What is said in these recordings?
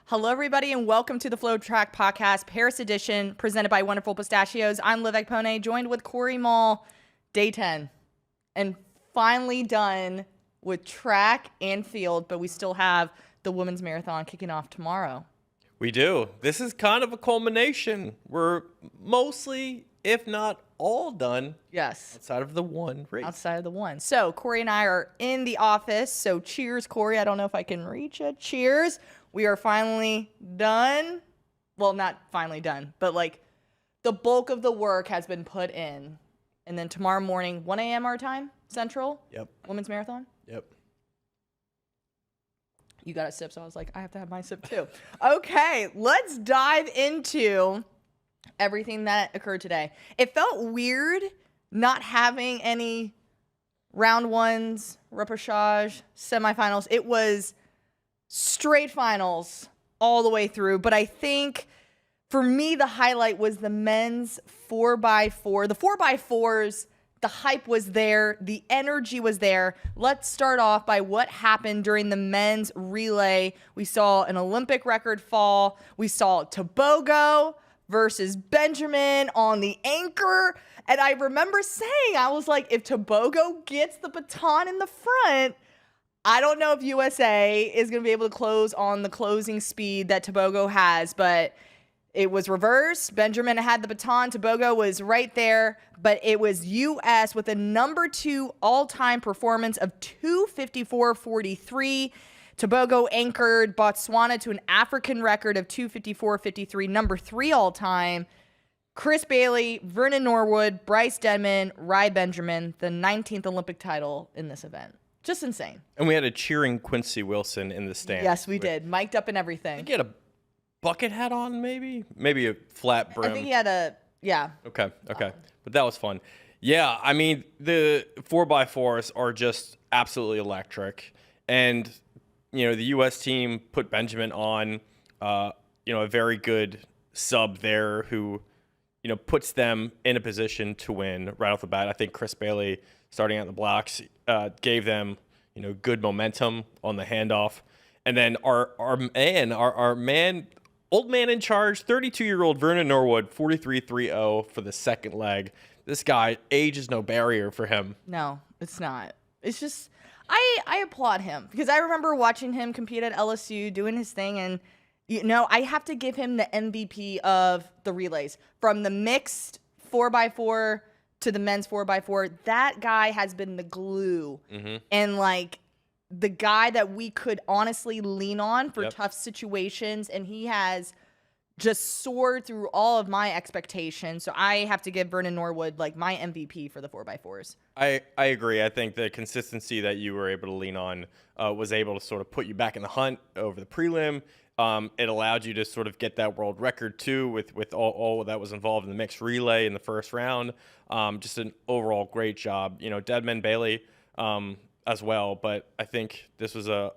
Hello, everybody, and welcome to the FloTrack podcast, Paris edition, presented by Wonderful Pistachios. I'm Liv Ekpone, joined with Corey Mall, day 10, and finally done with track and field, but we still have the women's marathon kicking off tomorrow. We do. This is kind of a culmination. We're mostly, if not all done. Yes. Outside of the one race. Outside of the one. So Corey and I are in the office. So cheers, Corey. I don't know if I can reach it. Cheers. We are finally done. Well, not finally done, but like the bulk of the work has been put in. And then tomorrow morning, 1 a.m. our time, Central. Yep. Women's marathon. Yep. You got a sip, so I was like, I have to have my sip too. Okay, let's dive into everything that occurred today. It felt weird not having any round ones, repechage, semifinals. It was straight finals all the way through. But I think for me, the highlight was the men's 4x4. The 4x4s, the hype was there. The energy was there. Let's start off by what happened during the men's relay. We saw an Olympic record fall. We saw Tebogo versus Benjamin on the anchor. And I remember saying, I was like, if Tebogo gets the baton in the front, I don't know if USA is going to be able to close on the closing speed that Tebogo has, but it was reversed. Benjamin had the baton. Tebogo was right there, but it was US with a number 2 all-time performance of 2:54.43. Tebogo anchored Botswana to an African record of 2:54.53, number 3 all-time. Chris Bailey, Vernon Norwood, Bryce Denman, Rai Benjamin, the 19th Olympic title in this event. Just insane. And we had a cheering Quincy Wilson in the stand. Yes, we did. Mic'd up and everything. I think he had a bucket hat on, maybe? Maybe a flat brim. I think he had a, yeah. Okay. But that was fun. Yeah, I mean, the 4x4s are just absolutely electric. And, you know, the U.S. team put Benjamin on, a very good sub there who, puts them in a position to win right off the bat. I think Chris Bailey, starting out in the blocks, gave them, good momentum on the handoff. And then our man, old man in charge, 32-year-old Vernon Norwood, 43.30 for the second leg. This guy, age is no barrier for him. No, it's not. It's just, I applaud him because I remember watching him compete at LSU, doing his thing, and I have to give him the MVP of the relays. From the mixed 4x4 to the men's 4x4, that guy has been the glue and like the guy that we could honestly lean on for tough situations, and he has just soared through all of my expectations. So I have to give Vernon Norwood like my MVP for the 4x4s. I agree. I think the consistency that you were able to lean on was able to sort of put you back in the hunt over the prelim. It allowed you to sort of get that world record too with all that was involved in the mixed relay in the first round. Just an overall great job. Denman, Bailey as well, but I think this was a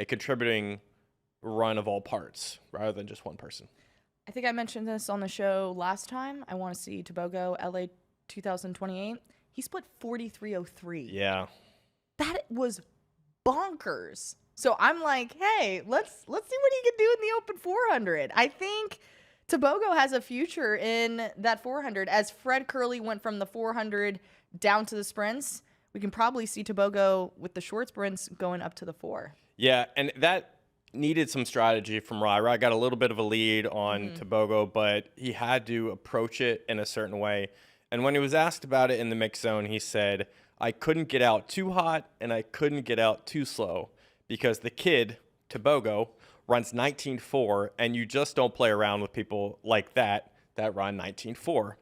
contributing run of all parts rather than just one person. I think I mentioned this on the show last time. I want to see Tebogo LA 2028. He split 43.03. Yeah. That was bonkers. So I'm like, hey, let's see what he can do in the open 400. I think Tebogo has a future in that 400. As Fred Curley went from the 400 down to the sprints, we can probably see Tebogo with the short sprints going up to the 4. Yeah, and that needed some strategy from Rai. Rai got a little bit of a lead on Tebogo, but he had to approach it in a certain way. And when he was asked about it in the mix zone, he said, I couldn't get out too hot and I couldn't get out too slow because the kid, Tebogo, runs 19.4, and you just don't play around with people like that run 19.4.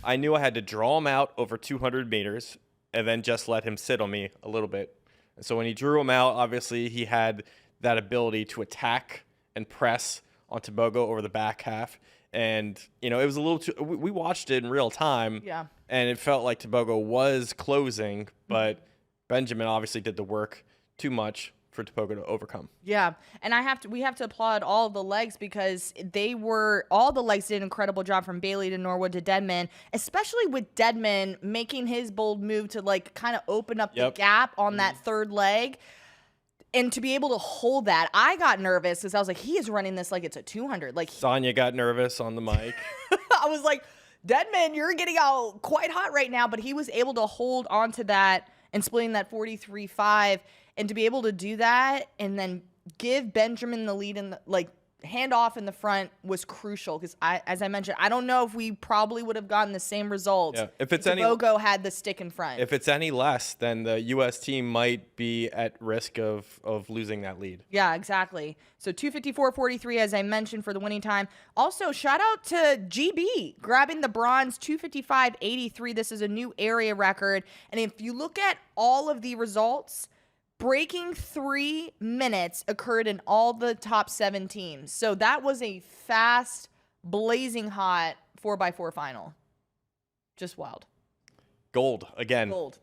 I knew I had to draw him out over 200 meters and then just let him sit on me a little bit. And so when he drew him out, obviously he had that ability to attack and press on Tebogo over the back half. And, it was a little too – we watched it in real time. Yeah. And it felt like Tebogo was closing, but Benjamin obviously did the work too much for Tebogo to overcome. Yeah, and we have to applaud all the legs because all the legs did an incredible job from Bailey to Norwood to Denman, especially with Denman making his bold move to like kind of open up the gap on that third leg. And to be able to hold that, I got nervous because I was like, he is running this like it's a 200. Like Sonya got nervous on the mic. I was like, Deadman, you're getting out quite hot right now. But he was able to hold onto that and splitting that 43.5. And to be able to do that and then give Benjamin the lead in the, like, hand off in the front was crucial because as I mentioned, I don't know if we probably would have gotten the same results if it's Bogo had the stick in front. If it's any less, then the U.S. team might be at risk of losing that lead. Yeah, exactly. So 254.43, as I mentioned, for the winning time. Also, shout out to GB grabbing the bronze 255.83. This is a new area record. And if you look at all of the results, breaking 3 minutes occurred in all the top 7 teams. So that was a fast, blazing hot 4x4 final. Just wild. Gold again. Gold.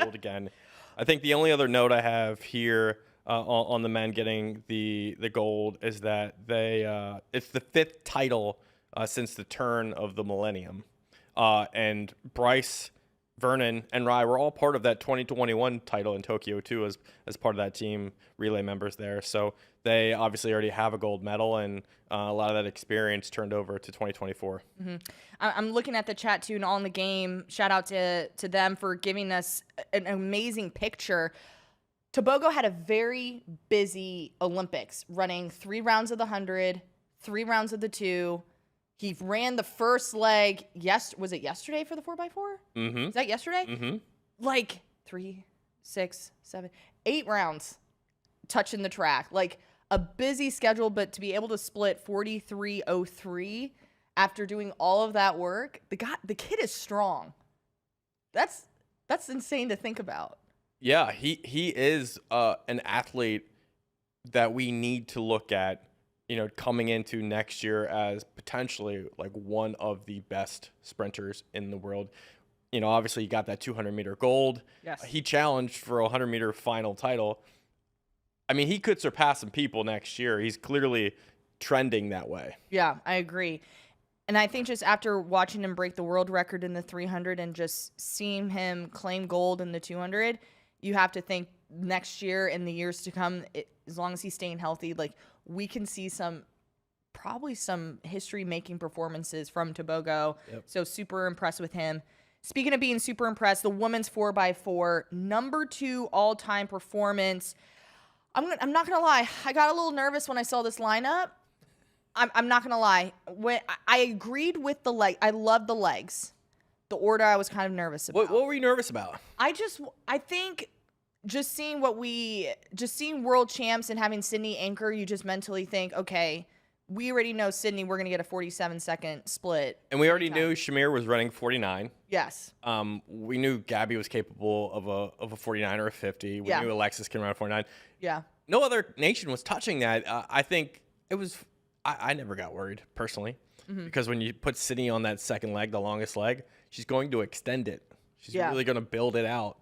Gold again. I think the only other note I have here on the men getting the gold is that it's the 5th title since the turn of the millennium. And Bryce, Vernon, and Rye were all part of that 2021 title in Tokyo too, as part of that team, relay members there. So they obviously already have a gold medal, and a lot of that experience turned over to 2024. Mm-hmm. I'm looking at the chat too, and All in the Game. Shout out to them for giving us an amazing picture. Tobogo had a very busy Olympics, running 3 rounds of the 100, 3 rounds of the 2. He ran the first leg. Was it yesterday for the 4x4? Mm-hmm. Is that yesterday? Mm-hmm. Like 3, 6, 7, 8 rounds touching the track. Like a busy schedule, but to be able to split 43.03 after doing all of that work, the kid is strong. That's insane to think about. Yeah, he is an athlete that we need to look at, coming into next year as potentially like one of the best sprinters in the world. Obviously he got that 200-meter gold. Yes. He challenged for a 100-meter final title. I mean, he could surpass some people next year. He's clearly trending that way. Yeah, I agree. And I think just after watching him break the world record in the 300 and just seeing him claim gold in the 200, you have to think next year and the years to come, as long as he's staying healthy, like we can see probably some history-making performances from Tobogo. Yep. So super impressed with him. Speaking of being super impressed, the women's 4x4, number 2 all-time performance. I'm not going to lie. I got a little nervous when I saw this lineup. I'm not going to lie. When I agreed with the leg. I love the legs. The order I was kind of nervous about. What were you nervous about? I think just seeing world champs and having Sydney anchor, you just mentally think, okay, we already know Sydney, we're going to get a 47-second split. And we already knew Shamir was running 49. Yes. We knew Gabby was capable of a 49 or a 50. We knew Alexis can run a 49. Yeah. No other nation was touching that. I think it was I never got worried personally, because when you put Sydney on that second leg, the longest leg, she's going to extend it. She's really going to build it out.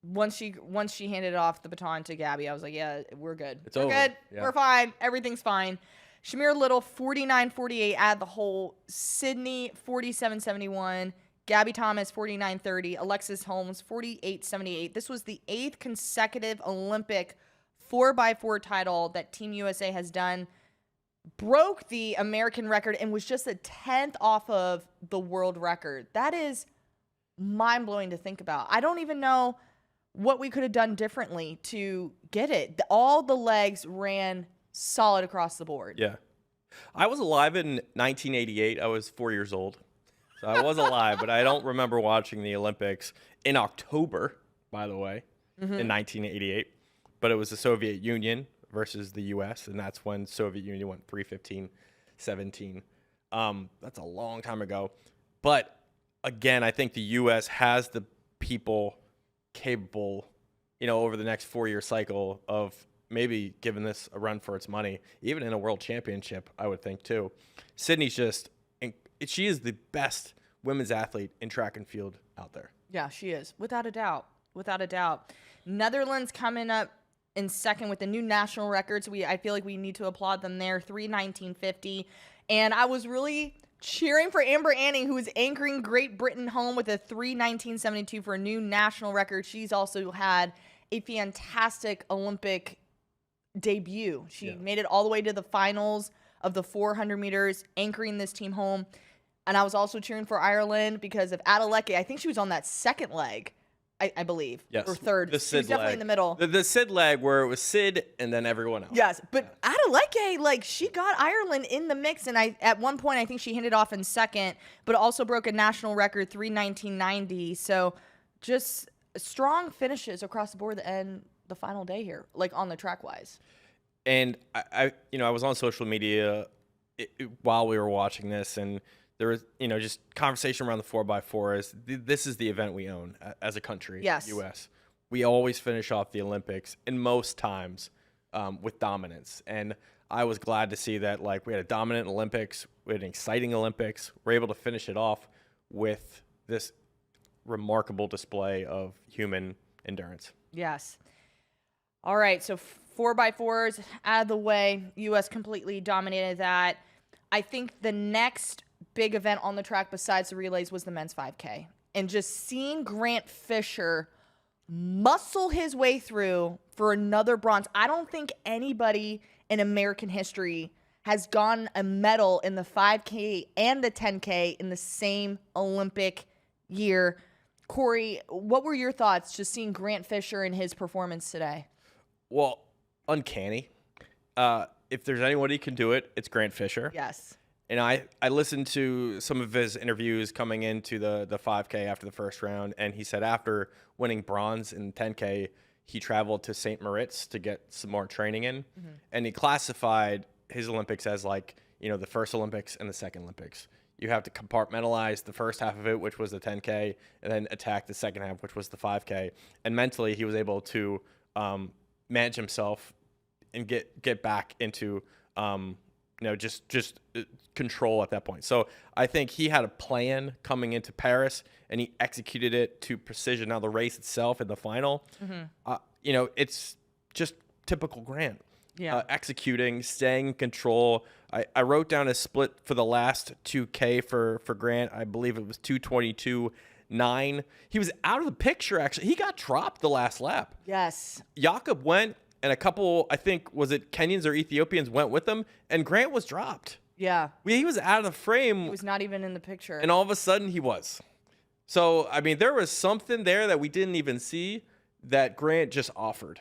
Once she handed off the baton to Gabby, I was like, yeah, we're good. We're over. good. Yeah. We're fine. Everything's fine. Shamir Little, 49.48 add the whole. Sydney, 47.71. Gabby Thomas, 49.30. Alexis Holmes, 48.78. This was the 8th consecutive Olympic 4x4 title that Team USA has done. Broke the American record and was just a 10th off of the world record. That is mind-blowing to think about. I don't even know what we could have done differently to get it. All the legs ran solid across the board. Yeah. I was alive in 1988. I was 4 years old. So I was alive, but I don't remember watching the Olympics in October, by the way, in 1988. But it was the Soviet Union versus the U.S., and that's when Soviet Union went 3:15:17. That's a long time ago. But, again, I think the U.S. has the people capable, over the next 4-year cycle of maybe giving this a run for its money, even in a world championship, I would think, too. Sydney's she is the best women's athlete in track and field out there. Yeah, she is, without a doubt. Without a doubt. Netherlands coming up in second with the new national records. I feel like we need to applaud them there. 3:19.50. And I was really cheering for Amber Anning, who is anchoring Great Britain home with a 3:19.72 for a new national record. She's also had a fantastic Olympic debut. She made it all the way to the finals of the 400 meters, anchoring this team home. And I was also cheering for Ireland because of Adeleke. I think she was on that second leg, I believe. Yes. Or third. The She Sid was definitely leg. in the middle. The Sid leg where it was Sid and then everyone else. Yes. But Adeleke, like, she got Ireland in the mix. And at one point, I think she handed off in second, but also broke a national record, 3:19.90. So just strong finishes across the board to end the final day here, like on the track wise. And I was on social media while we were watching this, and there was, just conversation around the 4x4 is this is the event we own as a country. Yes. U.S. We always finish off the Olympics, and most times with dominance. And I was glad to see that, like, we had a dominant Olympics, we had an exciting Olympics. We're able to finish it off with this remarkable display of human endurance. Yes. All right, so 4x4s out of the way. U.S. completely dominated that. I think the next big event on the track besides the relays was the men's 5K. And just seeing Grant Fisher muscle his way through for another bronze. I don't think anybody in American history has gotten a medal in the 5K and the 10K in the same Olympic year. Corey, what were your thoughts just seeing Grant Fisher and his performance today? Well, uncanny. If there's anyone who can do it, it's Grant Fisher. Yes. And I listened to some of his interviews coming into the 5K after the first round, and he said after winning bronze in 10K, he traveled to St. Moritz to get some more training in. Mm-hmm. And he classified his Olympics as like, the first Olympics and the second Olympics. You have to compartmentalize the first half of it, which was the 10K, and then attack the second half, which was the 5K. And mentally, he was able to manage himself and get back into just control at that point. So I think he had a plan coming into Paris, and he executed it to precision. Now the race itself in the final, it's just typical Grant. Yeah. Executing, staying in control. I wrote down a split for the last 2K for Grant. I believe it was 2:22.9. He was out of the picture, actually. He got dropped the last lap. Yes. Jakob went, and a couple, I think, was it Kenyans or Ethiopians went with him, and Grant was dropped. Yeah. He was out of the frame. He was not even in the picture. And all of a sudden, he was. So, I mean, there was something there that we didn't even see that Grant just offered.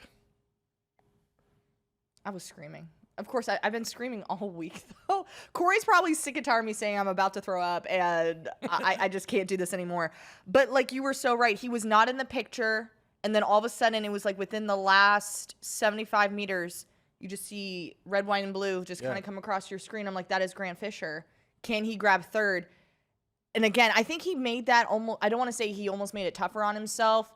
I was screaming. Of course, I've been screaming all week, though. Corey's probably sick and tired of me saying I'm about to throw up, and I just can't do this anymore. But, like, you were so right. He was not in the picture, and then all of a sudden, it was, like, within the last 75 meters, you just see red, white, and blue just kind of come across your screen. I'm like, that is Grant Fisher. Can he grab third? And, again, I think he made that almost – I don't want to say he almost made it tougher on himself,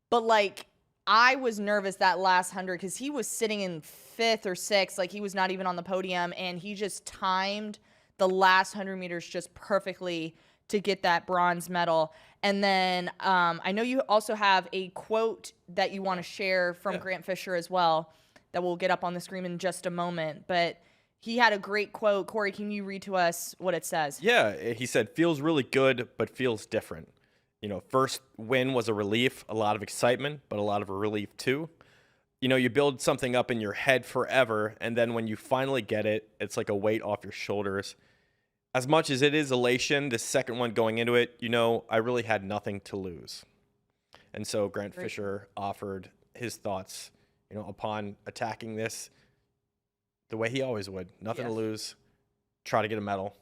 but, like, I was nervous that last 100 because he was sitting in fifth or sixth, like he was not even on the podium, and he just timed the last 100 meters just perfectly to get that bronze medal. And then I know you also have a quote that you want to share from Grant Fisher as well that we'll get up on the screen in just a moment, but he had a great quote. Corey, can you read to us what it says? Yeah, he said, feels really good, but feels different. First win was a relief, a lot of excitement, but a lot of a relief too. You build something up in your head forever, and then when you finally get it, it's like a weight off your shoulders. As much as it is elation, the second one going into it, I really had nothing to lose. And so Grant Fisher offered his thoughts, upon attacking this the way he always would. Nothing to lose, try to get a medal.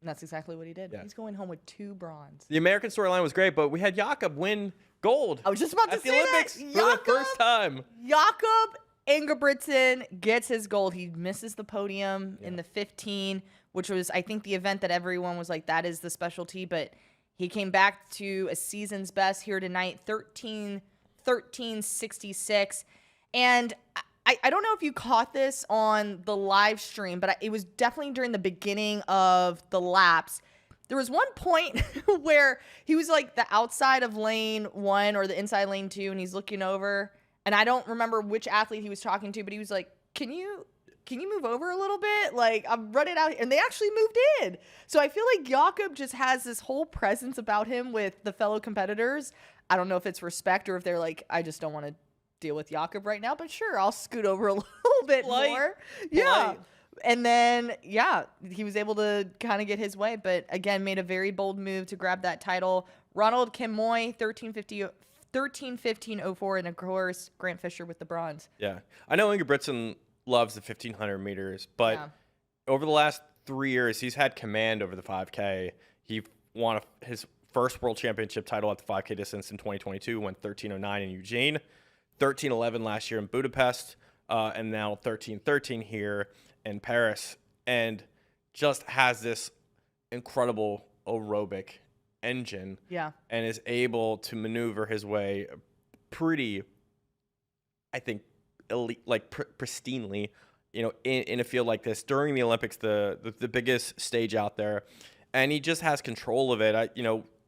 And that's exactly what he did. Yeah. He's going home with 2 bronze. The American storyline was great, but we had Jakob win gold. I was just about to say Olympics that. For the first time. Jakob Ingebrigtsen gets his gold. He misses the podium in the 15, which was, I think, the event that everyone was like, that is the specialty. But he came back to a season's best here tonight, 13:66. And I don't know if you caught this on the live stream, but it was definitely during the beginning of the laps. There was one point where he was like the outside of lane 1 or the inside lane 2, and he's looking over. And I don't remember which athlete he was talking to, but he was like, can you move over a little bit? Like, I'm running out here. And they actually moved in. So I feel like Jakob just has this whole presence about him with the fellow competitors. I don't know if it's respect or if they're like, I just don't want to deal with Jakob right now, but sure, I'll scoot over a little bit more. Yeah. Polite. And then, he was able to kind of get his way, but again, made a very bold move to grab that title. Ronald Kimoy, 13:15:04, and of course, Grant Fisher with the bronze. Yeah. I know Ingebrigtsen loves the 1,500 meters, but Yeah. over the last 3 years, he's had command over the 5K. He won his first world championship title at the 5K distance in 2022, went 13:09 in Eugene, 13:11 last year in Budapest, and now 13:13 here in Paris, and just has this incredible aerobic engine. Yeah. And is able to maneuver his way pretty, I think, elite, like pristinely, in a field like this during the Olympics, the biggest stage out there. And he just has control of it.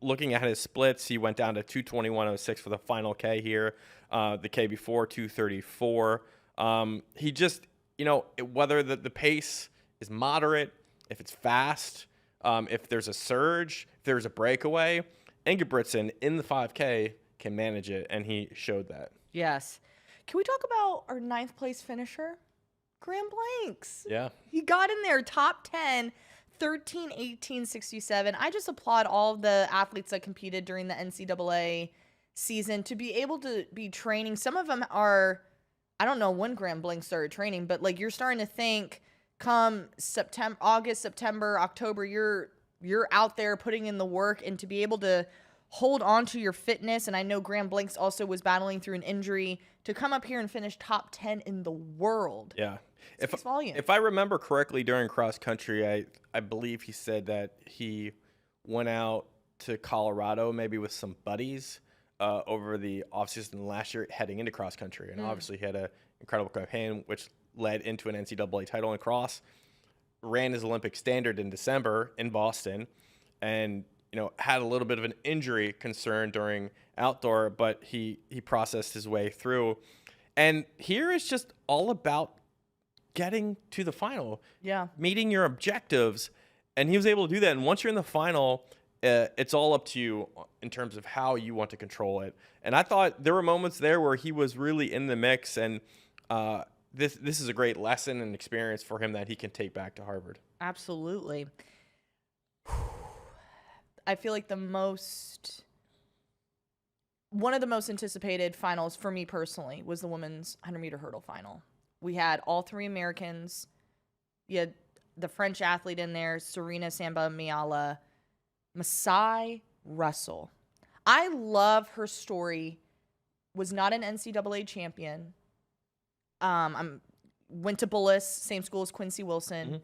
Looking at his splits, he went down to 2:21.06 for the final K here. The K before 2:34. He just, whether the pace is moderate, if it's fast, if there's a surge, if there's a breakaway, Ingebrigtsen in the 5K can manage it, and he showed that. Yes. Can we talk about our 9th place finisher? Graham Blanks. Yeah. He got in there top 10, 13:18:67. I just applaud all of the athletes that competed during the NCAA season to be able to be training. Some of them are, I don't know when Graham Blanks started training, but like you're starting to think come August, September, October, you're out there putting in the work, and to be able to hold on to your fitness. And I know Graham Blanks also was battling through an injury to come up here and finish top 10 in the world. Yeah. Volume. If I remember correctly, during cross country, I believe he said that he went out to Colorado maybe with some buddies over the offseason last year heading into cross country. And obviously he had an incredible campaign, which led into an NCAA title in cross. Ran his Olympic standard in December in Boston, and had a little bit of an injury concern during outdoor, but he processed his way through. And here is just all about getting to the final, meeting your objectives, and he was able to do that. And once you're in the final, it's all up to you in terms of how you want to control it. And I thought there were moments there where he was really in the mix, and this is a great lesson and experience for him that he can take back to Harvard. Absolutely. I feel like one of the most anticipated finals for me personally was the women's 100-meter hurdle final. We had all 3 Americans. You had the French athlete in there, Serena Samba Miala, Masai Russell. I love her story. Was not an NCAA champion. Went to Bullis, same school as Quincy Wilson.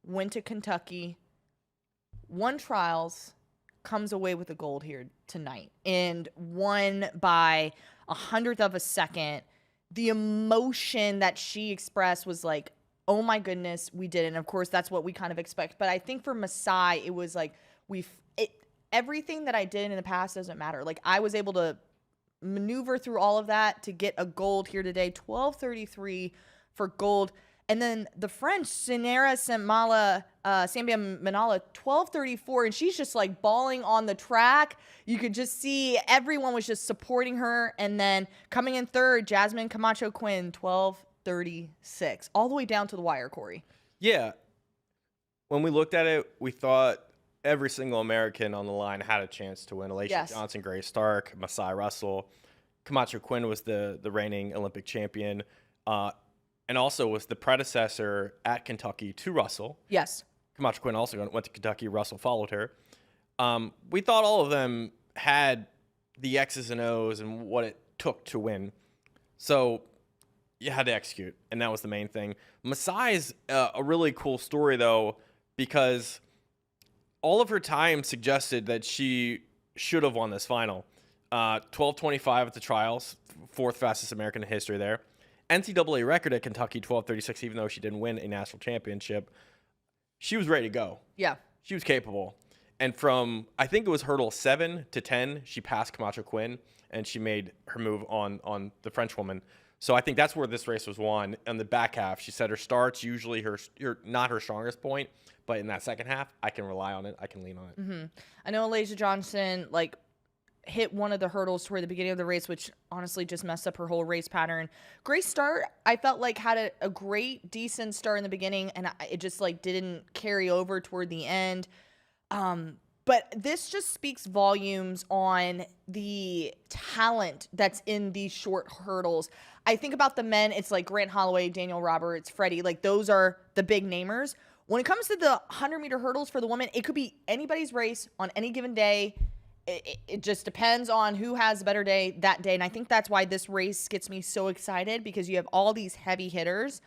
Went to Kentucky. Won trials. Comes away with the gold here tonight, and won by 100th of a second. The emotion that she expressed was like, oh my goodness, we did it. And of course, that's what we kind of expect. But I think for Masai, it was like, everything that I did in the past doesn't matter. Like, I was able to maneuver through all of that to get a gold here today, 12:33 for gold. And then the French, Sambia Manala, 12:34, and she's just like bawling on the track. You could just see everyone was just supporting her. And then coming in third, Jasmine Camacho Quinn, 12:36, all the way down to the wire, Corey. Yeah. When we looked at it, we thought every single American on the line had a chance to win. Alicia Johnson, Grace Stark, Masai Russell. Camacho Quinn was the reigning Olympic champion. And also was the predecessor at Kentucky to Russell. Yes. Camacho Quinn also went to Kentucky. Russell followed her. We thought all of them had the X's and O's and what it took to win. So you had to execute, and that was the main thing. Masai's a really cool story, though, because all of her time suggested that she should have won this final. 12:25 at the trials, 4th fastest American in history there. NCAA record at Kentucky, 12:36, even though she didn't win a national championship. She was ready to go. Yeah. She was capable. And from, I think it was hurdle 7 to 10, she passed Camacho Quinn, and she made her move on the French woman. So I think that's where this race was won. On the back half, she said her starts usually not her strongest point, but in that second half, I can rely on it. I can lean on it. I know Alicia Johnson, hit one of the hurdles toward the beginning of the race, which honestly just messed up her whole race pattern. Great start. I felt like had a great, decent start in the beginning, and it just like didn't carry over toward the end. But this just speaks volumes on the talent that's in these short hurdles. I think about the men, it's like Grant Holloway, Daniel Roberts, Freddie, like those are the big namers. When it comes to the 100-meter hurdles for the women, it could be anybody's race on any given day. It just depends on who has a better day that day. And I think that's why this race gets me so excited, because you have all these heavy hitters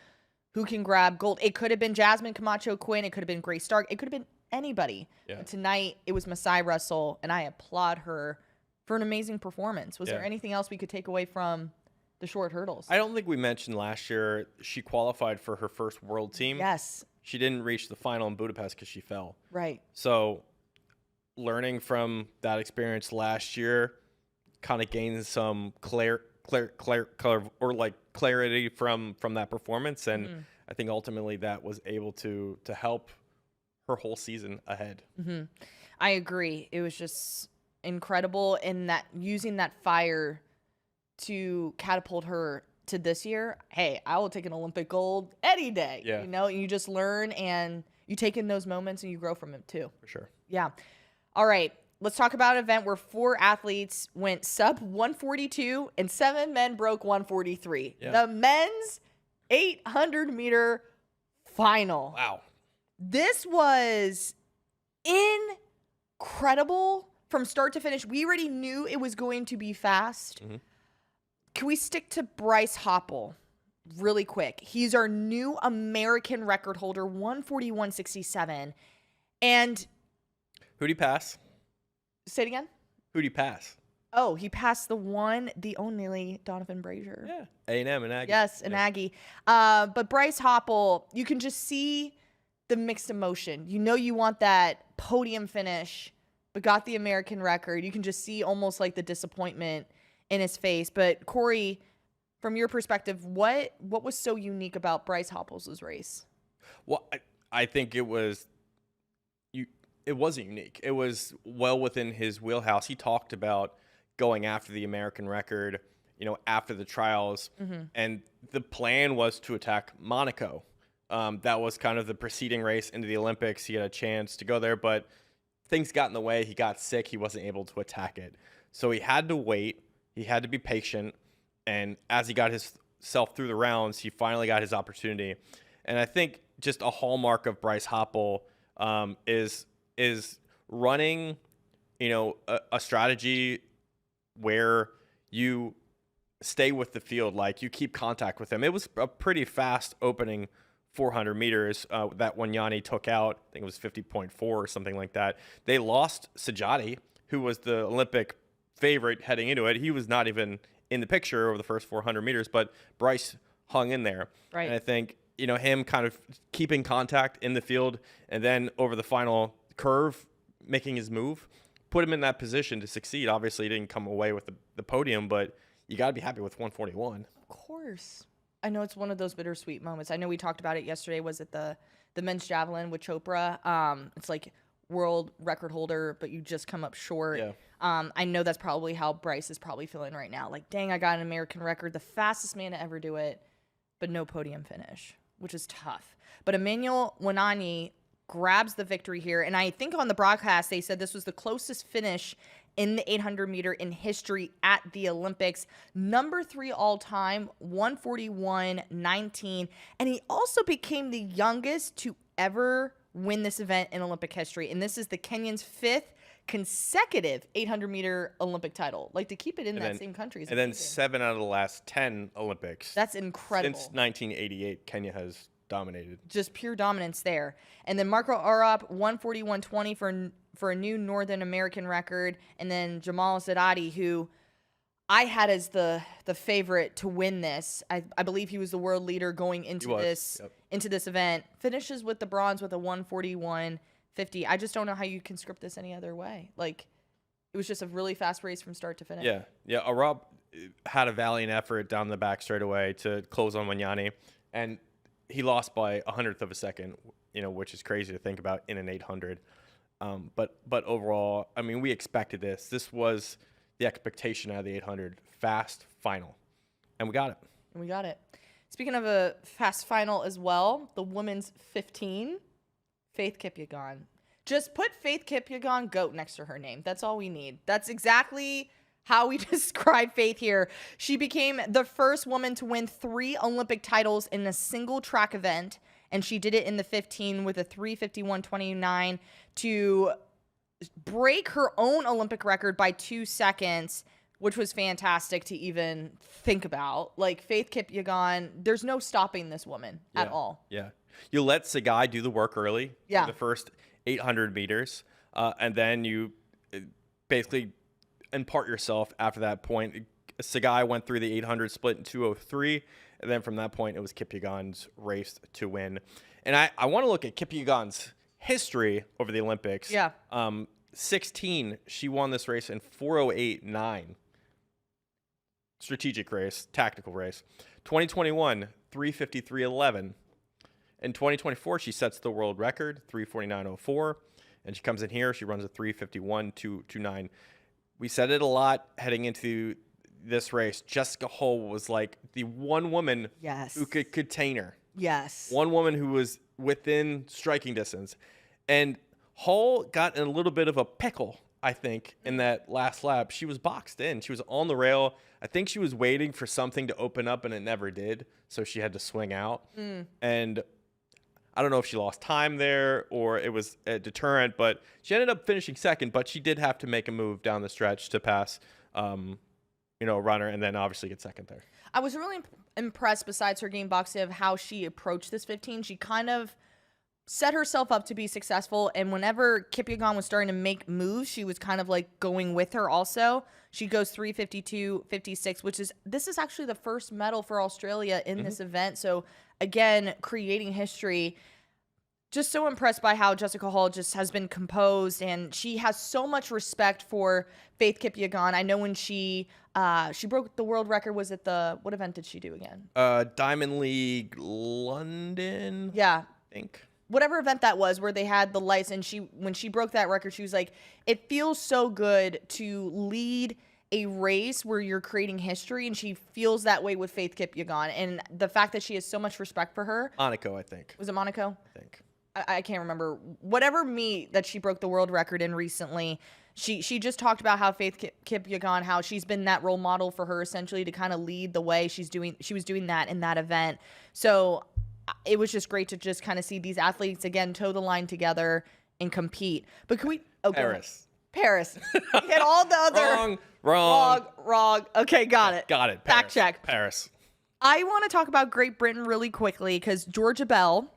who can grab gold. It could have been Jasmine Camacho Quinn. It could have been Grace Stark. It could have been anybody. Yeah. But tonight, it was Masai Russell, and I applaud her for an amazing performance. Was there anything else we could take away from the short hurdles? I don't think we mentioned last year she qualified for her first world team. Yes. She didn't reach the final in Budapest because she fell. Right. So learning from that experience last year, kind of gained some clarity from that performance, and I think ultimately that was able to help her whole season ahead. I agree. It was just incredible in that using that fire to catapult her to this year. Hey, I will take an Olympic gold any day. Yeah. You know, you just learn and you take in those moments and you grow from it too. For sure. Yeah. All right. Let's talk about an event where 4 athletes went sub 142 and 7 men broke 143. Yeah. The men's 800-meter final. Wow. This was incredible from start to finish. We already knew it was going to be fast. Can we stick to Bryce Hoppel really quick? He's our new American record holder, 141.67. And who'd he pass? Say it again. Who'd he pass? Oh, he passed the only Donovan Brazier. Yeah, A&M and Aggie. Yes, and Aggie. But Bryce Hoppel, you can just see the mixed emotion. You know you want that podium finish, but got the American record. You can just see almost like the disappointment in his face. But Corey, from your perspective, what was so unique about Bryce Hoppel's race? Well, I think it wasn't unique. It was well within his wheelhouse. He talked about going after the American record, after the trials, and the plan was to attack Monaco. That was kind of the preceding race into the Olympics. He had a chance to go there, but things got in the way. He got sick. He wasn't able to attack it. So he had to wait. He had to be patient. And as he got himself through the rounds, he finally got his opportunity. And I think just a hallmark of Bryce Hoppel is running, a strategy where you stay with the field, like you keep contact with him. It was a pretty fast opening 400 meters that Wanyani took out. I think it was 50.4 or something like that. They lost Sajati, who was the Olympic favorite heading into it. He was not even in the picture over the first 400 meters, but Bryce hung in there. Right. And I think, him kind of keeping contact in the field and then over the final curve, making his move, put him in that position to succeed. Obviously, he didn't come away with the podium, but you got to be happy with 141. Of course. I know it's one of those bittersweet moments. I know we talked about it yesterday. Was it the men's javelin with Chopra? It's like world record holder, but you just come up short. Yeah. I know that's probably how Bryce is probably feeling right now. Like, dang, I got an American record, the fastest man to ever do it, but no podium finish, which is tough. But Emmanuel Wanani grabs the victory here. And I think on the broadcast, they said this was the closest finish in the 800-meter in history at the Olympics. Number 3 all-time, 141.19. And he also became the youngest to ever win this event in Olympic history. And this is the Kenyan's 5th consecutive 800-meter Olympic title. Like, to keep it in that same country is amazing. Then 7 out of the last 10 Olympics. That's incredible. Since 1988, Kenya has dominated. Just pure dominance there. And then Marco Arop, 141.20 for a new Northern American record. And then Jamal Zadati, who I had as the favorite to win this. I believe he was the world leader going into this event. Finishes with the bronze with a 141.50. I just don't know how you can script this any other way. Like, it was just a really fast race from start to finish. Yeah. Arop had a valiant effort down the back straight away to close on Wanyani, and he lost by 100th of a second, which is crazy to think about in an 800. But overall, I mean, we expected this. This was the expectation out of the 800 fast final. And we got it. We got it. Speaking of a fast final as well, the women's 15, Faith Kipyegon. Just put Faith Kipyegon GOAT next to her name. That's all we need. That's exactly how we describe Faith here. She became the first woman to win 3 Olympic titles in a single track event, and she did it in the 15 with a 3:51.29 to break her own Olympic record by 2 seconds, which was fantastic to even think about. Like, Faith Kipyegon, there's no stopping this woman at all. Yeah. You let Sagai do the work early. Yeah. The first 800 meters. And then you basically impart yourself after that point. Sagai went through the 800 split in 2:03. And then from that point, it was Kipyegon's race to win. And I want to look at Kipyegon's history over the Olympics. Yeah. 16, she won this race in 4:08.9. Strategic race, tactical race. 2021, 3:53.11. In 2024, she sets the world record, 3:49.04. And she comes in here, she runs a 3:51.229. We said it a lot heading into this race. Jessica Hull was like the one woman who could contain her. Yes. One woman who was within striking distance. And Hull got in a little bit of a pickle, I think, in that last lap. She was boxed in. She was on the rail. I think she was waiting for something to open up, and it never did. So she had to swing out. And I don't know if she lost time there or it was a deterrent, but she ended up finishing second. But she did have to make a move down the stretch to pass, a runner, and then obviously get second there. I was really impressed, besides her game boxed, of how she approached this 15. She kind of set herself up to be successful, and whenever Kipyegon was starting to make moves, she was kind of like going with her also. She goes 3:52.56, this is actually the first medal for Australia in this event. So again, creating history. Just so impressed by how Jessica Hull just has been composed, and she has so much respect for Faith Kipyegon. I know when she broke the world record, was it what event did she do again? Diamond League London. Yeah. I think. Whatever event that was, where they had the lights, and when she broke that record, she was like, it feels so good to lead a race where you're creating history, and she feels that way with Faith Kipyegon. And the fact that she has so much respect for her. Monaco, I think. Was it Monaco? I think. I can't remember. Whatever meet that she broke the world record in recently, she just talked about how Faith Kipyegon, how she's been that role model for her, essentially, to kind of lead the way. She was doing that in that event. So it was just great to just kind of see these athletes again toe the line together and compete. But can we? Oh, Paris. Paris. Hit all the other wrong. Okay, got it. Got it. Fact check. Paris. I want to talk about Great Britain really quickly because Georgia Bell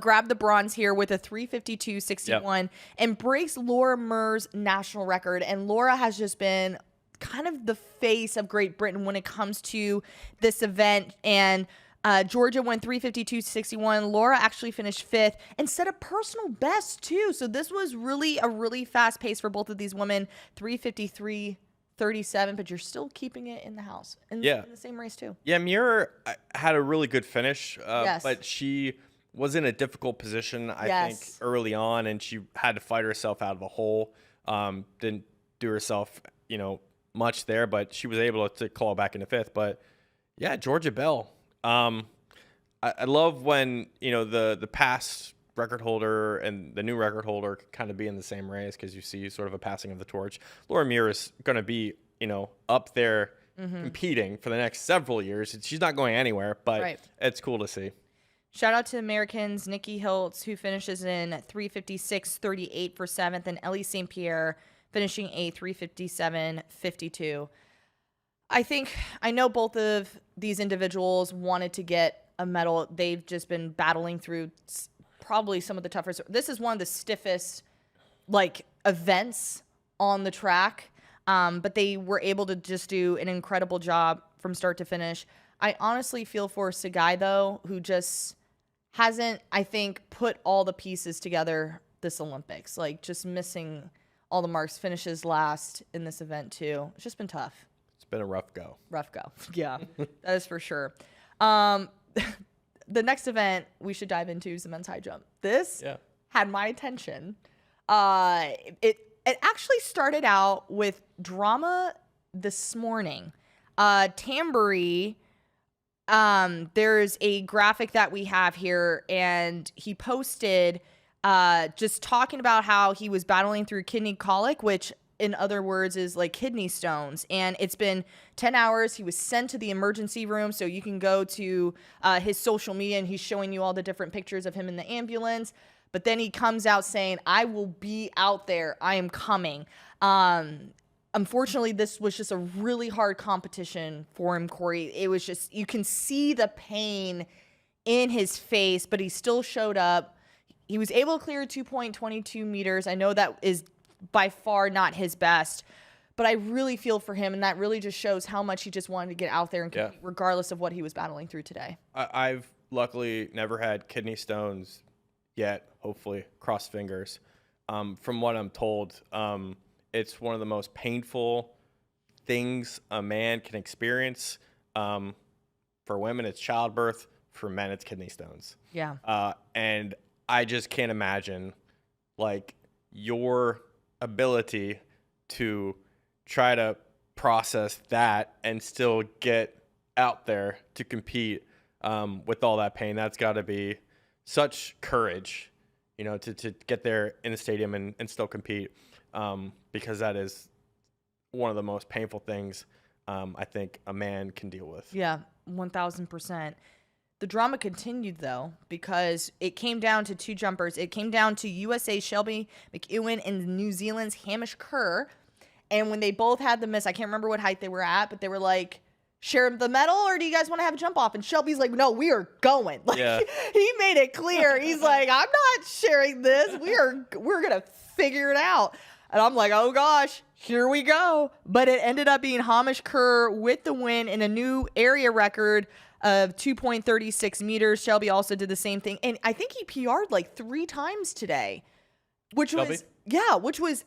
grabbed the bronze here with a 3:52.61 and breaks Laura Murr's national record. And Laura has just been kind of the face of Great Britain when it comes to this event. And Georgia went 3:52.61. Laura actually finished 5th and set a personal best too. So this was really a really fast pace for both of these women. 3:53.37, but you're still keeping it in the house in the same race too. Yeah, Muir had a really good finish, Yes. but she was in a difficult position, I think, early on, and she had to fight herself out of a hole. Didn't do herself, much there, but she was able to claw back into 5th. But yeah, Georgia Bell. I love when the past record holder and the new record holder can kind of be in the same race, because you see sort of a passing of the torch. Laura Muir is going to be up there competing for the next several years. She's not going anywhere, but it's cool to see. Shout out to Americans, Nikki Hiltz, who finishes in 3:56.38 for 7th, and Ellie St. Pierre finishing a 3:57.52. I know both of these individuals wanted to get a medal. They've just been battling through probably some of the toughest. This is one of the stiffest events on the track, but they were able to just do an incredible job from start to finish. I honestly feel for Sagai, though, who just hasn't, I think, put all the pieces together this Olympics. Just missing all the marks, finishes last in this event, too. It's just been tough. It's been a rough go. Rough go. Yeah, that is for sure. The next event we should dive into is the men's high jump. This had my attention. It actually started out with drama this morning. Tambury, there's a graphic that we have here, and he posted just talking about how he was battling through kidney colic, which in other words is like kidney stones. And it's been 10 hours. He was sent to the emergency room. So you can go to his social media, and he's showing you all the different pictures of him in the ambulance. But then he comes out saying, I will be out there. I am coming. Unfortunately, this was just a really hard competition for him, Corey. It was just, you can see the pain in his face, but he still showed up. He was able to clear 2.22 meters. I know that is by far not his best, but I really feel for him, and that really just shows how much he just wanted to get out there and compete, regardless of what he was battling through today. I've luckily never had kidney stones yet, hopefully, cross fingers. From what I'm told, it's one of the most painful things a man can experience. For women, it's childbirth. For men, it's kidney stones. Yeah. And I just can't imagine, like, your ability to try to process that and still get out there to compete with all that pain. That's got to be such courage, you know, to get there in the stadium and still compete, because that is one of the most painful things I think a man can deal with. Yeah, 1,000%. The drama continued, though, because it came down to two jumpers. It came down to USA Shelby McEwen and New Zealand's Hamish Kerr. And when they both had the miss, I can't remember what height they were at, but they were like, share the medal, or do you guys want to have a jump off? And Shelby's like, no, we are going. Like, he made it clear. He's like, I'm not sharing this. We're going to figure it out. And I'm like, oh gosh, here we go. But it ended up being Hamish Kerr with the win in a new area record of 2.36 meters. Shelby also did the same thing. And I think he PR'd like 3 times today, which was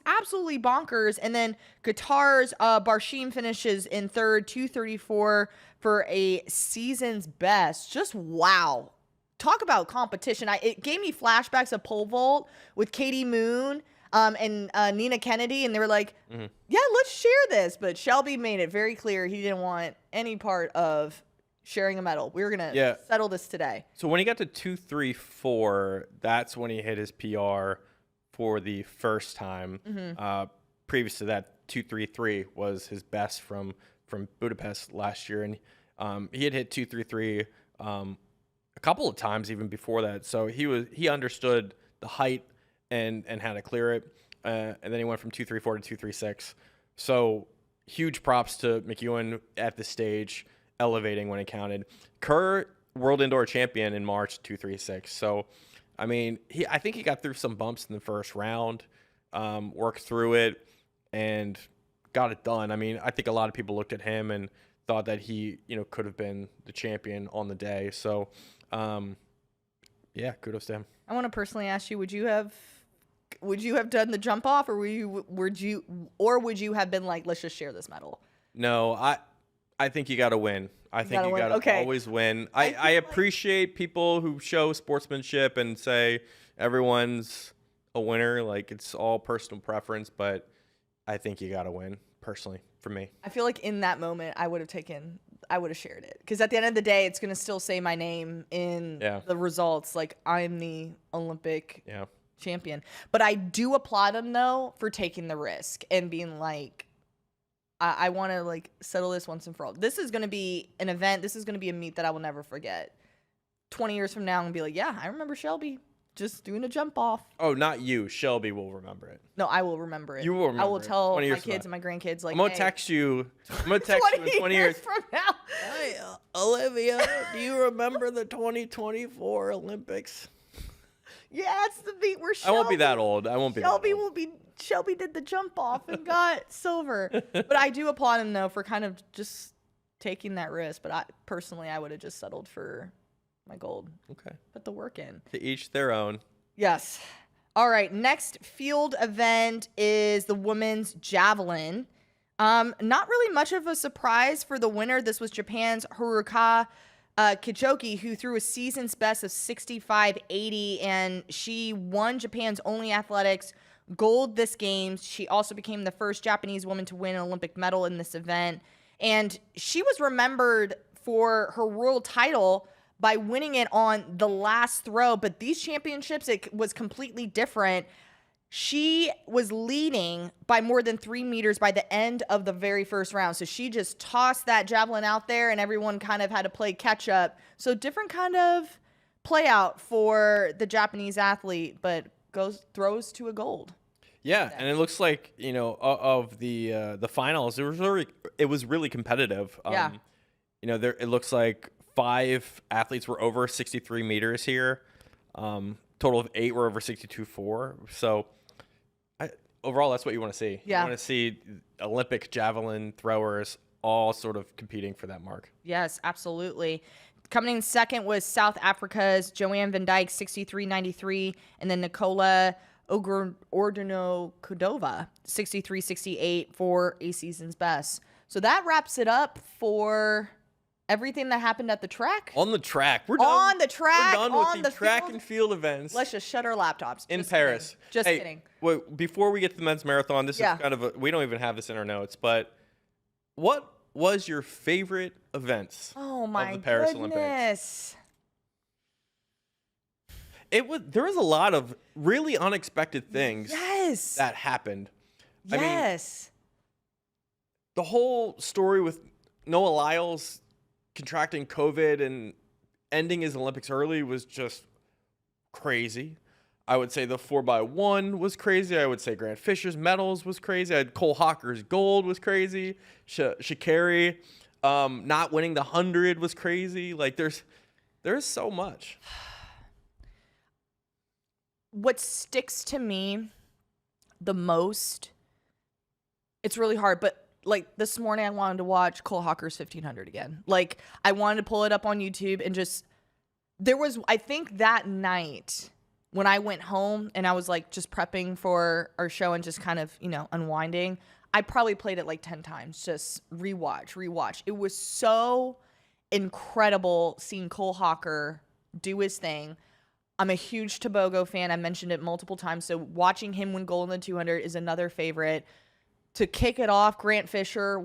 absolutely bonkers. And then Qatar's Barshim finishes in third, 2:34 for a season's best. Just wow. Talk about competition. It gave me flashbacks of pole vault with Katie Moon and Nina Kennedy, and they were like, yeah, let's share this. But Shelby made it very clear he didn't want any part of sharing a medal. We were going to settle this today. So when he got to 2:34, that's when he hit his PR for the first time. Previous to that, 2:33 was his best from Budapest last year. And he had hit 2:33 a couple of times even before that. So he understood the height and how to clear it. And then he went from 2:34 to 2:36. So huge props to McEwen at the stage, elevating when it counted. Kerr, world indoor champion in March, 2:36. So, I mean, I think he got through some bumps in the first round, worked through it, and got it done. I mean, I think a lot of people looked at him and thought that he, could have been the champion on the day. So, yeah, kudos to him. I want to personally ask you: would you have done the jump off, or would you have been like, let's just share this medal? No, I think you got to win. I think you got to always win. I appreciate people who show sportsmanship and say everyone's a winner. Like, it's all personal preference, but I think you got to win, personally, for me. I feel like in that moment, I would have shared it. Because at the end of the day, it's going to still say my name in the results. Like, I'm the Olympic champion. But I do applaud him, though, for taking the risk and being like, I want to like settle this once and for all. This is going to be an event. This is going to be a meet that I will never forget. 20 years from now, I'm going to be like, yeah, I remember Shelby just doing a jump off. Oh, not you. Shelby will remember it. No, I will remember it. You will remember it. I will tell my kids and my grandkids, like, I'm going to text you. I'm going to text you in 20 years from now. Hey, Olivia, do you remember the 2024 Olympics? Yeah, it's the meet where Shelby. I won't be that old. Shelby did the jump off and got silver. But I do applaud him, though, for kind of just taking that risk. But I would have just settled for my gold. Okay. Put the work in. To each their own. Yes. All right. Next field event is the women's javelin. Not really much of a surprise for the winner. This was Japan's Haruka Kichoki, who threw a season's best of 65.80, and she won Japan's only athletics gold this Games. She also became the first Japanese woman to win an Olympic medal in this event. And she was remembered for her world title by winning it on the last throw. But these championships, it was completely different. She was leading by more than 3 meters by the end of the very first round. So she just tossed that javelin out there and everyone kind of had to play catch up. So different kind of play out for the Japanese athlete, but throws to a gold. Yeah, and it looks like, of the finals, it was really competitive. Yeah. It looks like 5 athletes were over 63 meters here. Total of 8 were over 62.4. So overall, that's what you want to see. Yeah. You want to see Olympic javelin throwers all sort of competing for that mark. Yes, absolutely. Coming in second was South Africa's Joanne Van Dyke, 63.93, and then Nicola Ordino Kudova, 63.68 for a season's best. So that wraps it up for everything that happened at the track. On the track. We're done. On the track. We're done on with the track field. and field events. Let's just shut our laptops. In Just Paris. Kidding. Just Hey, kidding. Wait, before we get to the men's marathon, this is kind of we don't even have this in our notes, but what was your favorite events Oh my of the Paris goodness. Olympics? There was a lot of really unexpected things Yes. that happened. I mean, Yes. the whole story with Noah Lyles contracting COVID and ending his Olympics early was just crazy. I would say the 4x1 was crazy. I would say Grant Fisher's medals was crazy. I had Cole Hawker's gold was crazy. Sha'Carri not winning the 100 was crazy. Like there's so much. What sticks to me the most, it's really hard, but like this morning I wanted to watch Cole Hawker's 1500 again. Like I wanted to pull it up on YouTube and I think that night when I went home and I was like just prepping for our show and just kind of, unwinding, I probably played it like 10 times, just rewatch. It was so incredible seeing Cole Hawker do his thing. I'm a huge Tobogo fan. I mentioned it multiple times. So watching him win gold in the 200 is another favorite. To kick it off, Grant Fisher,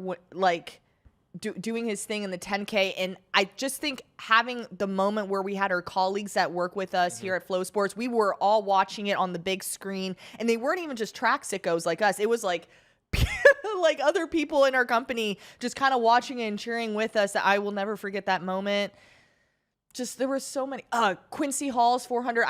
doing his thing in the 10K. And I just think having the moment where we had our colleagues that work with us here at Flow Sports, we were all watching it on the big screen. And they weren't even just track sickos like us. It was like like other people in our company just kind of watching it and cheering with us. I will never forget that moment. Just there were so many. Quincy Hall's 400.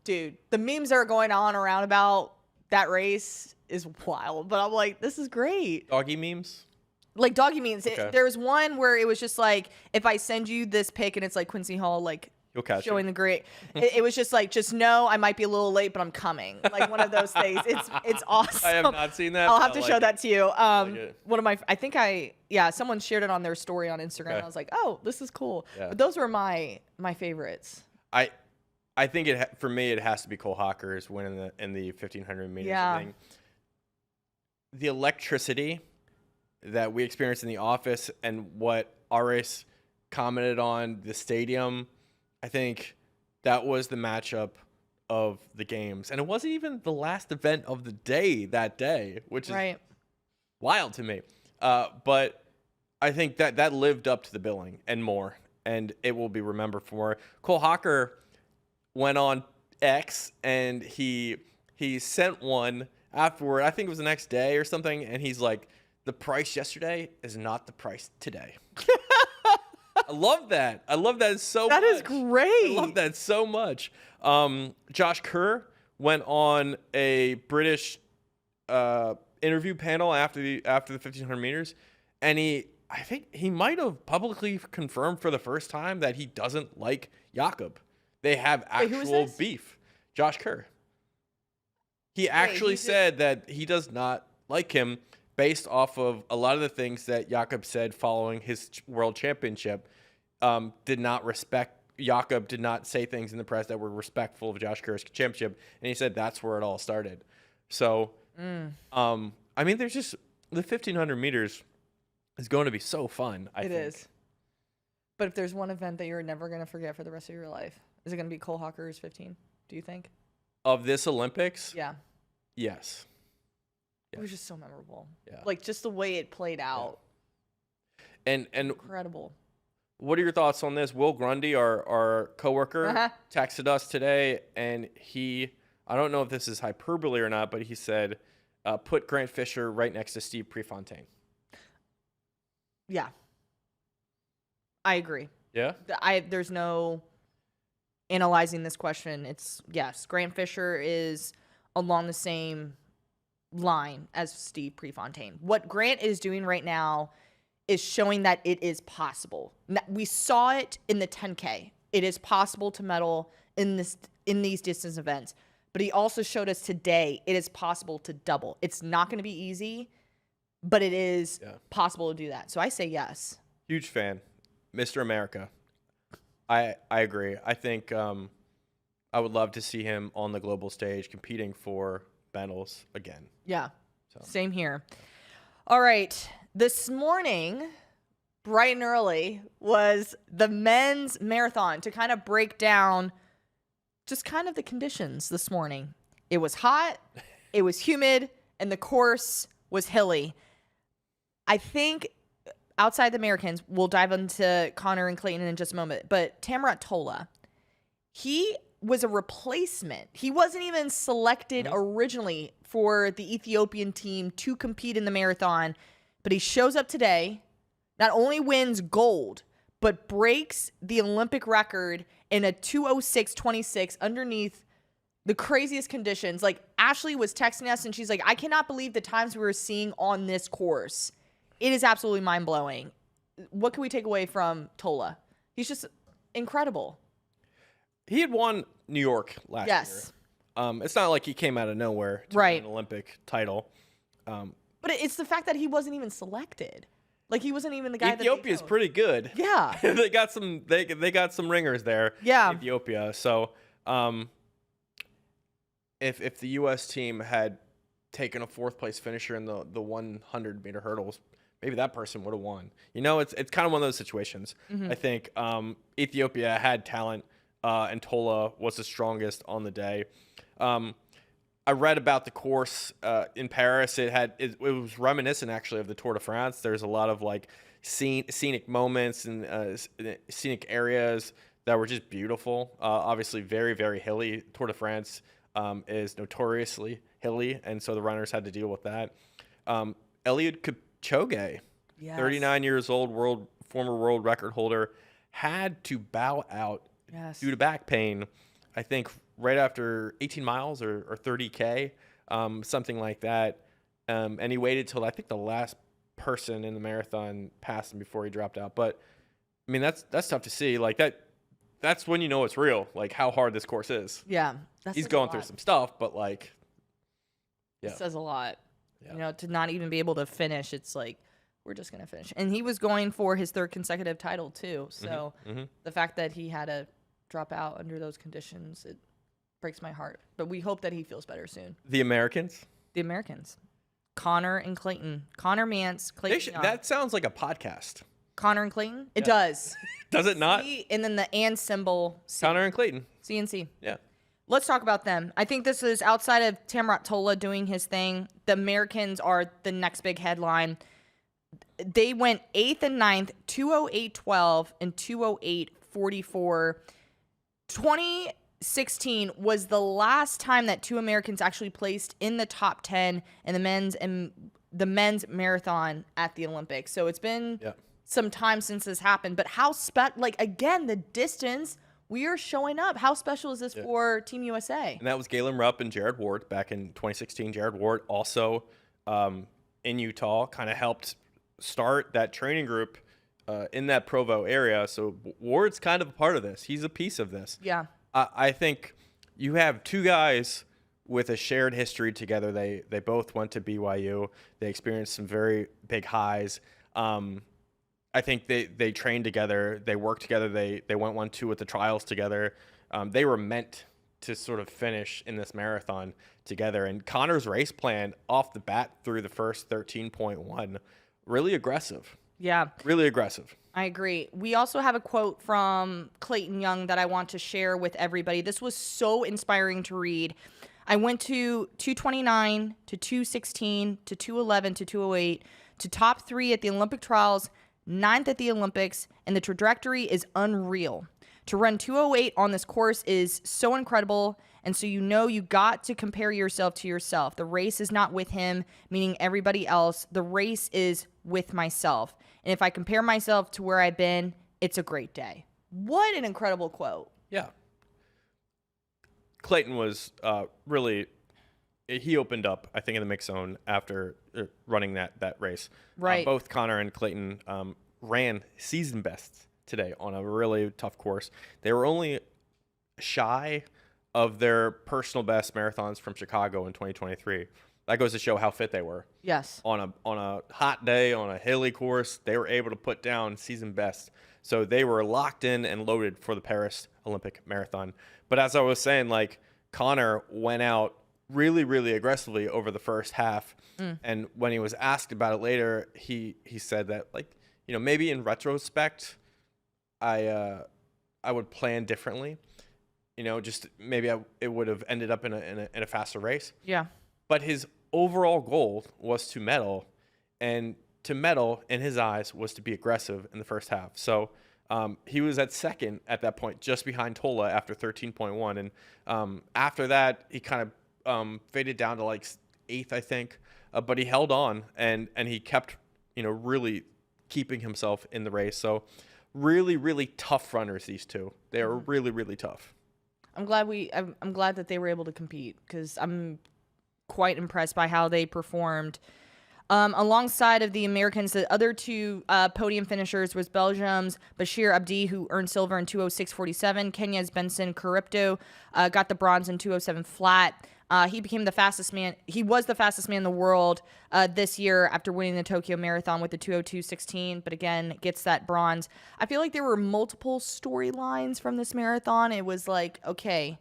Dude, the memes that are going on around about that race is wild. But I'm like, this is great. Doggy memes? Like doggy memes. Okay. There was one where it was just like, if I send you this pic and it's like Quincy Hall, like You'll catch showing it. the great. It was just like, just know I might be a little late, but I'm coming. Like one of those things. It's awesome. I have not seen that. I'll have to show that to you. it. One of my, someone shared it on their story on Instagram. Okay. I was like, oh, this is cool. Yeah. But those were my favorites. I think for me it has to be Cole Hawker's winning in the 1500 meters. Yeah. Thing. The electricity that we experienced in the office and what Aris commented on the stadium, I think that was the matchup of the games. And it wasn't even the last event of the day that day, which is wild to me. But I think that lived up to the billing and more, and it will be remembered for more. Cole Hawker went on X and he sent one afterward. I think it was the next day or something, and he's like, the price yesterday is not the price today. I love that. I love that so much. That is great. I love that so much. Josh Kerr went on a British interview panel after the 1500 meters, and I think he might have publicly confirmed for the first time that he doesn't like Jakob. They have actual beef. Josh Kerr. He actually said that he does not like him based off of a lot of the things that Jakob said following his world championship. Did not respect Jakob, did not say things in the press that were respectful of Josh Kerr's championship, and he said that's where it all started. So, I mean, there's just the 1500 meters is going to be so fun. I think. It is. But if there's one event that you're never going to forget for the rest of your life, is it going to be Cole Hawker's 15? Do you think? Of this Olympics? Yeah. Yes. It was just so memorable. Yeah. Like, just the way it played out. And Incredible. what are your thoughts on this? Will Grundy, our coworker, texted us today, and I don't know if this is hyperbole or not, but he said, put Grant Fisher right next to Steve Prefontaine. Yeah. I agree. Yeah? There's no analyzing this question. It's, yes, Grant Fisher is along the same line as Steve Prefontaine. What Grant is doing right now is showing that it is possible. We saw it in the 10K. It is possible to medal in these distance events. But he also showed us today it is possible to double. It's not going to be easy, but it is possible to do that. So I say yes. Huge fan. Mr. America. I agree. I think I would love to see him on the global stage competing for medals again. Yeah. Same here. All right. This morning, bright and early, was the men's marathon to kind of break down just kind of the conditions this morning. It was hot, it was humid, and the course was hilly. I think outside the Americans, we'll dive into Connor and Clayton in just a moment, but Tamrat Tola, he was a replacement. He wasn't even selected originally for the Ethiopian team to compete in the marathon, but he shows up today, not only wins gold, but breaks the Olympic record in a 2:06.26 underneath the craziest conditions. Like, Ashley was texting us and she's like, I cannot believe the times we were seeing on this course. It is absolutely mind-blowing. What can we take away from Tola? He's just incredible. He had won New York last year. It's not like he came out of nowhere to win an Olympic title. But it's the fact that he wasn't even selected. Like, he wasn't even the guy. Ethiopia's pretty good. Yeah. they got some ringers there. Yeah. In Ethiopia. So if the US team had taken a fourth place finisher in the 100 meter hurdles, maybe that person would have won. You know, it's kind of one of those situations. I think Ethiopia had talent, and Tola was the strongest on the day. I read about the course in Paris. It was reminiscent actually of the Tour de France. There's a lot of like scenic moments and scenic areas that were just beautiful. Obviously, very, very hilly. Tour de France is notoriously hilly, and so the runners had to deal with that. Eliud Kipchoge, 39 years old, former world record holder, had to bow out due to back pain, I think right after 18 miles or 30K, something like that. And he waited till I think the last person in the marathon passed him before he dropped out. But I mean, that's tough to see. Like that's when you know it's real, like how hard this course is. Yeah. He's going through some stuff, but like, yeah. It says a lot. Yeah. You know, to not even be able to finish, it's like, we're just going to finish. And he was going for his third consecutive title too. So the fact that he had to drop out under those conditions, it breaks my heart. But we hope that he feels better soon. The Americans? The Americans. Connor and Clayton. Connor Mance, Clayton Young. That sounds like a podcast. Connor and Clayton? It does. Does it not? And then the and symbol. C. Connor and Clayton. CNC. Yeah. Let's talk about them. I think this is outside of Tamrat Tola doing his thing. The Americans are the next big headline. They went 8th and 9th, 2:08.12 and 2:08.44. 2016 was the last time that two Americans actually placed in the top 10 in the men's marathon at the Olympics. So it's been some time since this happened. But how again, the distance, we are showing up. How special is this for Team USA? And that was Galen Rupp and Jared Ward back in 2016. Jared Ward also in Utah kind of helped start that training group in that Provo area. So Ward's kind of a part of this. He's a piece of this. Yeah. I think you have two guys with a shared history together. They both went to BYU. They experienced some very big highs. I think they trained together. They worked together. They went 1-2 with the trials together. They were meant to sort of finish in this marathon together. And Connor's race plan off the bat through the first 13.1, really aggressive. Yeah. Really aggressive. I agree. We also have a quote from Clayton Young that I want to share with everybody. This was so inspiring to read. I went to 229 to 216 to 211 to 208 to top 3 at the Olympic trials, 9th at the Olympics, and the trajectory is unreal. To run 208 on this course is so incredible, and so you got to compare yourself to yourself. The race is not with him, meaning everybody else. The race is with myself. And if I compare myself to where I've been, it's a great day. What an incredible quote. Yeah. Clayton was really, he opened up, I think, in the mix zone after running that race. Right. Both Connor and Clayton ran season bests today on a really tough course. They were only shy of their personal best marathons from Chicago in 2023. That goes to show how fit they were. Yes. On a hot day, on a hilly course, they were able to put down season best. So they were locked in and loaded for the Paris Olympic Marathon. But as I was saying, like, Connor went out really, really aggressively over the first half. And when he was asked about it later, he said that, like, maybe in retrospect, I would plan differently. Just maybe it would have ended up in a faster race. Yeah. But his overall goal was to medal, and to medal in his eyes was to be aggressive in the first half. So he was at second at that point, just behind Tola after 13.1. And after that, he kind of faded down to like 8th, I think. But he held on, and he kept, really keeping himself in the race. So really, really tough runners, these two. They are really, really tough. I'm glad that they were able to compete, because I'm quite impressed by how they performed. Alongside of the Americans, the other two podium finishers was Belgium's Bashir Abdi, who earned silver in 2:06:47. Kenya's Benson Kiripto got the bronze in 2:07 flat. He became the fastest man. He was the fastest man in the world this year after winning the Tokyo Marathon with the 2:02:16. But again, gets that bronze. I feel like there were multiple storylines from this marathon. It was like, okay,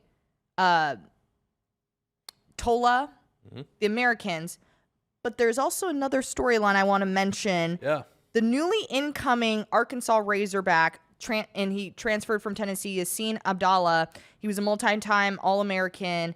Tola, the Americans, but there's also another storyline I want to mention. Yeah. The newly incoming Arkansas Razorback, and he transferred from Tennessee, Yassine Abdallah. He was a multi-time All-American,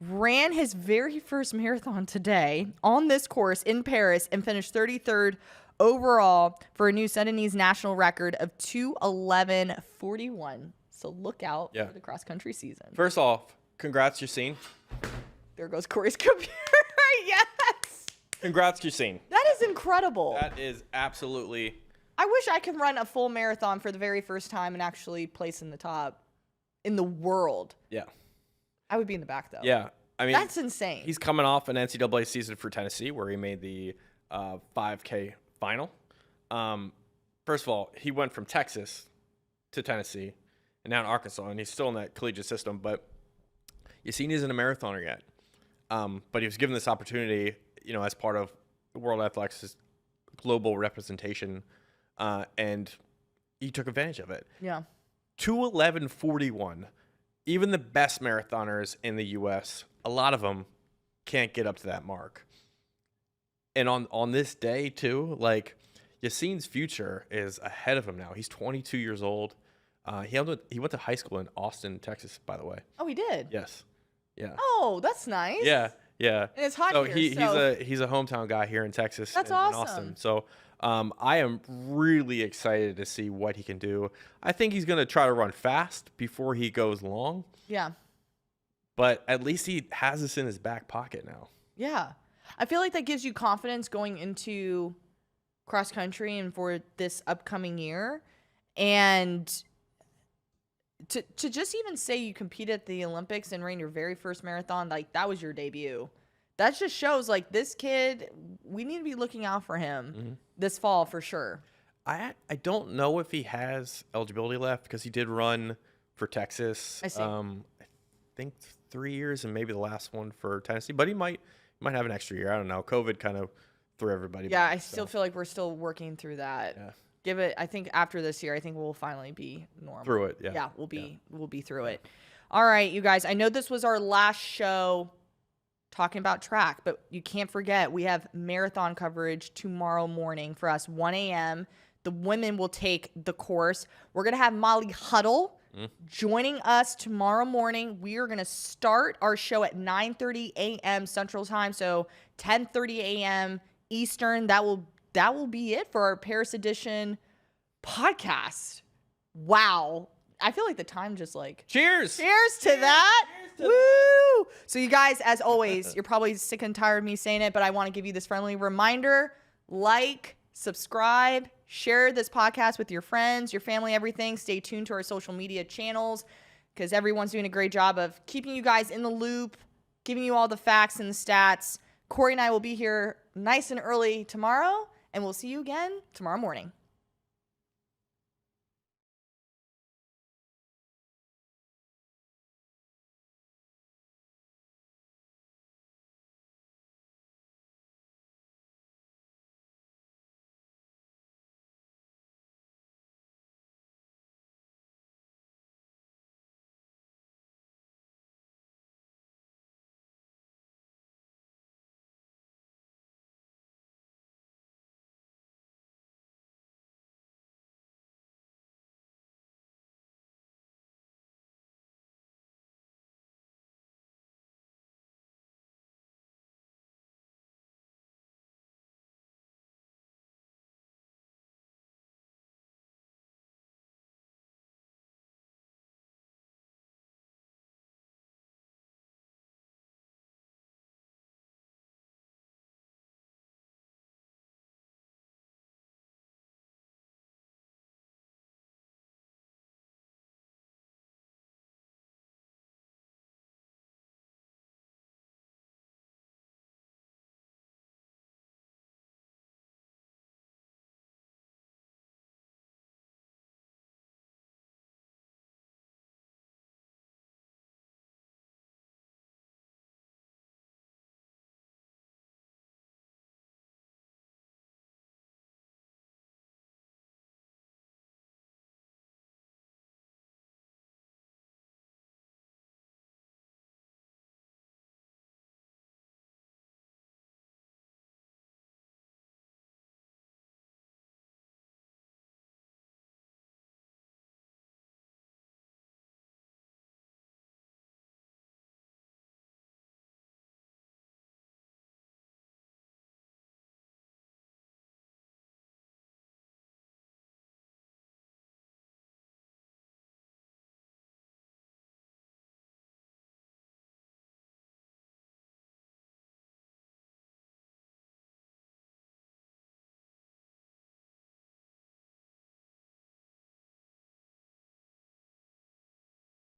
ran his very first marathon today on this course in Paris and finished 33rd overall for a new Sudanese national record of 2:11:41. So look out for the cross-country season. First off, congrats, Yassine. There goes Corey's computer. Yes. Congrats, Yassine. That is incredible. That is absolutely. I wish I could run a full marathon for the very first time and actually place in the top in the world. Yeah. I would be in the back, though. Yeah. I mean, that's insane. He's coming off an NCAA season for Tennessee where he made the 5K final. First of all, he went from Texas to Tennessee and now in Arkansas, and he's still in that collegiate system. But Yassine isn't a marathoner yet. But he was given this opportunity, as part of World Athletics' global representation, and he took advantage of it. Yeah. 2:11:41. Even the best marathoners in the U.S., a lot of them can't get up to that mark. And on this day, too, like, Yassine's future is ahead of him now. He's 22 years old. He went to high school in Austin, Texas, by the way. Oh, he did? Yes. Yeah. Oh, that's nice. Yeah. Yeah. And it's hot so here. He's a hometown guy here in Texas. That's in awesome. Austin. So I am really excited to see what he can do. I think he's going to try to run fast before he goes long. Yeah. But at least he has this in his back pocket now. Yeah. I feel like that gives you confidence going into cross country and for this upcoming year. And to just even say you competed at the Olympics and ran your very first marathon, like, that was your debut. That just shows, like, this kid, we need to be looking out for him this fall for sure. I don't know if he has eligibility left because he did run for Texas. I see. I think 3 years and maybe the last one for Tennessee, but he might have an extra year. I don't know. COVID kind of threw everybody Yeah, back, I still feel like we're still working through that. Yeah. Give it, I think after this year, I think we'll finally be normal. Through it, yeah. Yeah, we'll be through it. All right, you guys, I know this was our last show talking about track. But you can't forget, we have marathon coverage tomorrow morning for us, 1 a.m. The women will take the course. We're going to have Molly Huddle joining us tomorrow morning. We are going to start our show at 9:30 a.m. Central Time, so 10:30 a.m. Eastern. That will be it for our Paris edition podcast. Wow. I feel like the time just like... Cheers to that. Cheers to Woo! So you guys, as always, you're probably sick and tired of me saying it, but I want to give you this friendly reminder. Like, subscribe, share this podcast with your friends, your family, everything. Stay tuned to our social media channels because everyone's doing a great job of keeping you guys in the loop, giving you all the facts and the stats. Corey and I will be here nice and early tomorrow, and we'll see you again tomorrow morning.